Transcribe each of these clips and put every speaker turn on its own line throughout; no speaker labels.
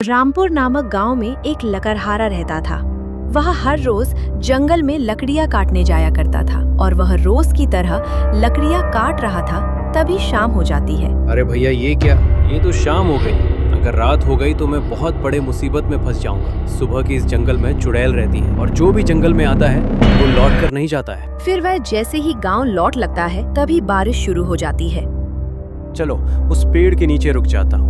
रामपुर नामक गांव में एक लकड़हारा रहता था। वह हर रोज जंगल में लकड़ियां काटने जाया करता था और वह रोज की तरह लकड़ियां काट रहा था। तभी शाम हो जाती है।
अरे भैया ये क्या, ये तो शाम हो गई। अगर रात हो गई तो मैं बहुत बड़े मुसीबत में फंस जाऊंगा। सुबह की इस जंगल में चुड़ैल रहती है और जो भी जंगल में आता है वो लौट कर नहीं जाता है।
फिर वह जैसे ही गांव लौट लगता है तभी बारिश शुरू हो जाती है।
चलो उस पेड़ के नीचे रुक जाता हूँ।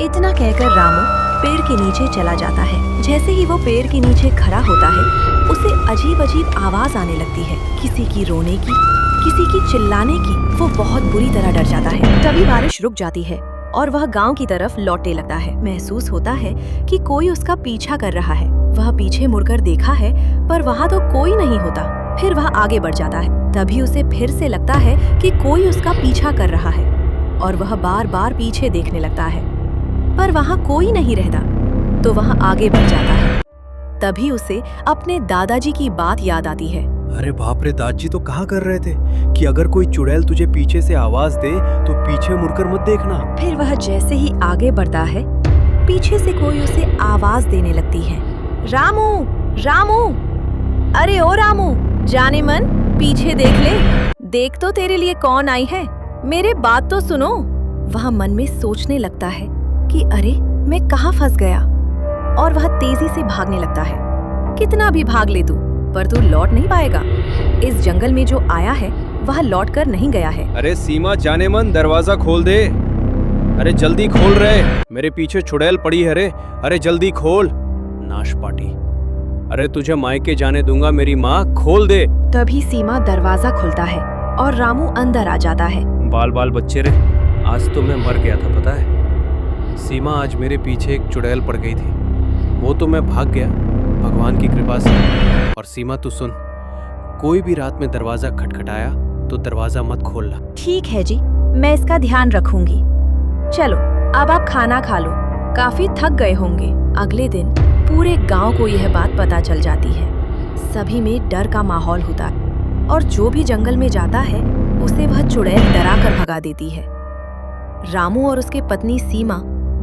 इतना कहकर रामू पेड़ के नीचे चला जाता है। जैसे ही वो पेड़ के नीचे खड़ा होता है उसे अजीब अजीब आवाज आने लगती है, किसी की रोने की, किसी की चिल्लाने की। वो बहुत बुरी तरह डर जाता है। तभी बारिश रुक जाती है और वह गांव की तरफ लौटने लगता है। महसूस होता है कि कोई उसका पीछा कर रहा है। वह पीछे मुड़कर देखा है पर वहाँ तो कोई नहीं होता। फिर वह आगे बढ़ जाता है। तभी उसे फिर से लगता है कि कोई उसका पीछा कर रहा है और वह बार बार पीछे देखने लगता है पर वहाँ कोई नहीं रहता। तो वह आगे बढ़ जाता है। तभी उसे अपने दादाजी की बात याद आती है।
अरे बाप रे, दादाजी तो कहा कर रहे थे कि अगर कोई चुड़ैल तुझे पीछे से आवाज दे तो पीछे मुड़कर मत देखना।
फिर वह जैसे ही आगे बढ़ता है पीछे से कोई उसे आवाज देने लगती है, रामू रामू, अरे ओ रामू, जाने मन पीछे देख ले, देख तो तेरे लिए कौन आई है, मेरे बात तो सुनो। वह मन में सोचने लगता है कि अरे मैं कहाँ फंस गया और वह तेजी से भागने लगता है। कितना भी भाग ले तू, पर तू लौट नहीं पाएगा। इस जंगल में जो आया है वह लौट कर नहीं गया है।
अरे सीमा, जाने मन दरवाजा खोल दे। अरे जल्दी खोल रहे, मेरे पीछे चुड़ैल पड़ी है रे। अरे जल्दी खोल, नाशपाती। अरे तुझे मायके जाने दूंगा मेरी माँ, खोल दे।
तभी सीमा दरवाजा खुलता है और रामू अंदर आ जाता है।
बाल बाल बच्चे रे, आज तो मैं मर गया था पता है। सीमा, आज मेरे पीछे एक चुड़ैल पड़ गई थी, वो तो मैं भाग गया भगवान की कृपा से। और सीमा तू सुन, कोई भी रात में दरवाजा खटखटाया तो दरवाजा मत खोलना।
ठीक है जी, मैं इसका ध्यान रखूंगी। चलो अब आप खाना खा लो, काफी थक गए होंगे। अगले दिन पूरे गांव को यह बात पता चल जाती है। सभी में डर का माहौल होता है और जो भी जंगल में जाता है उसे वह चुड़ैल डरा कर भगा देती है। रामू और उसके पत्नी सीमा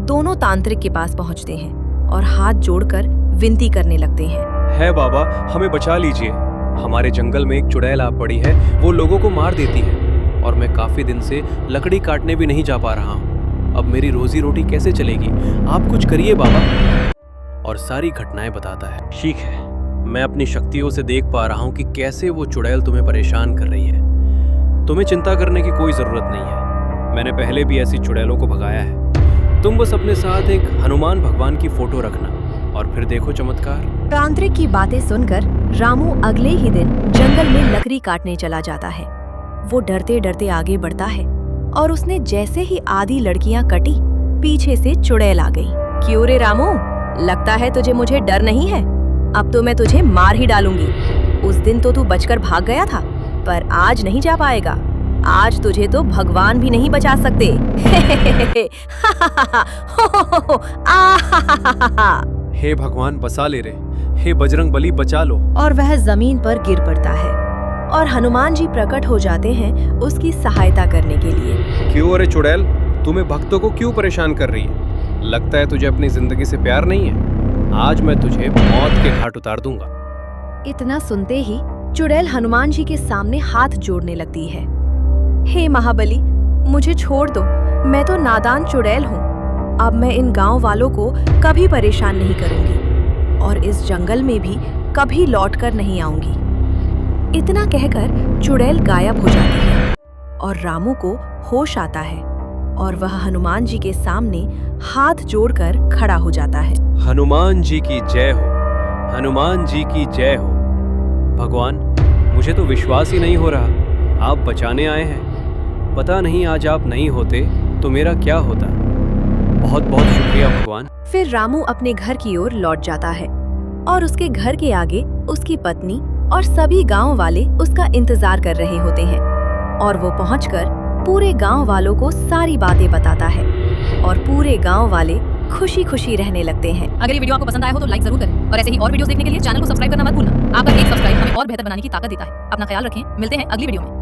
दोनों तांत्रिक के पास पहुंचते हैं और हाथ जोड़कर विनती करने लगते हैं।
है बाबा, हमें बचा लीजिए। हमारे जंगल में एक चुड़ैल आ पड़ी है, वो लोगों को मार देती है और मैं काफी दिन से लकड़ी काटने भी नहीं जा पा रहा हूँ। अब मेरी रोजी रोटी कैसे चलेगी? आप कुछ करिए बाबा। और सारी घटनाएं बताता है। ठीक है, मैं अपनी शक्तियों से देख पा रहा हूँ कि कैसे वो चुड़ैल तुम्हें परेशान कर रही है। तुम्हें चिंता करने की कोई जरूरत नहीं है, मैंने पहले भी ऐसी चुड़ैलों को भगाया है। तुम बस अपने साथ एक हनुमान भगवान की फोटो रखना और फिर देखो चमत्कार।
तांत्रिक की बातें सुनकर रामू अगले ही दिन जंगल में लकड़ी काटने चला जाता है। वो डरते डरते आगे बढ़ता है और उसने जैसे ही आधी लड़कियां कटी, पीछे से चुड़ैल आ गई। क्यों रे रामू, लगता है तुझे मुझे डर नहीं है? अब तो मैं तुझे मार ही डालूंगी। उस दिन तो तू बचकर भाग गया था, पर आज नहीं जा पाएगा। आज तुझे तो भगवान भी नहीं बचा सकते।
हे भगवान बचा ले रे, हे बजरंग बली बचा लो।
और वह जमीन पर गिर पड़ता है और हनुमान जी प्रकट हो जाते हैं उसकी सहायता करने के लिए।
क्यों अरे चुड़ैल, तुम्हें भक्तों को क्यों परेशान कर रही है? लगता है तुझे अपनी जिंदगी से प्यार नहीं है। आज मैं तुझे मौत के घाट उतार दूंगा।
इतना सुनते ही चुड़ैल हनुमान जी के सामने हाथ जोड़ने लगती है। हे महाबली, मुझे छोड़ दो, मैं तो नादान चुड़ैल हूँ। अब मैं इन गांव वालों को कभी परेशान नहीं करूंगी और इस जंगल में भी कभी लौटकर नहीं आऊंगी। इतना कहकर चुड़ैल गायब हो जाती है और रामू को होश आता है और वह हनुमान जी के सामने हाथ जोड़कर खड़ा हो जाता है।
हनुमान जी की जय हो, हनुमान जी की जय हो। भगवान, मुझे तो विश्वास ही नहीं हो रहा, आप बचाने आए हैं। पता नहीं आज आप नहीं होते तो मेरा क्या होता। बहुत बहुत शुक्रिया भगवान।
फिर रामू अपने घर की ओर लौट जाता है और उसके घर के आगे उसकी पत्नी और सभी गांव वाले उसका इंतजार कर रहे होते हैं और वो पहुंचकर पूरे गांव वालों को सारी बातें बताता है और पूरे गांव वाले खुशी खुशी रहने लगते हैं।
अगर ये वीडियो आपको पसंद आया हो तो लाइक जरूर करें और ऐसे ही और वीडियोस देखने के लिए चैनल को सब्सक्राइब करना मत भूलना। आपका एक सब्सक्राइब हमें और बेहतर बनाने की ताकत देता है। अपना ख्याल रखें, मिलते हैं अगली वीडियो में।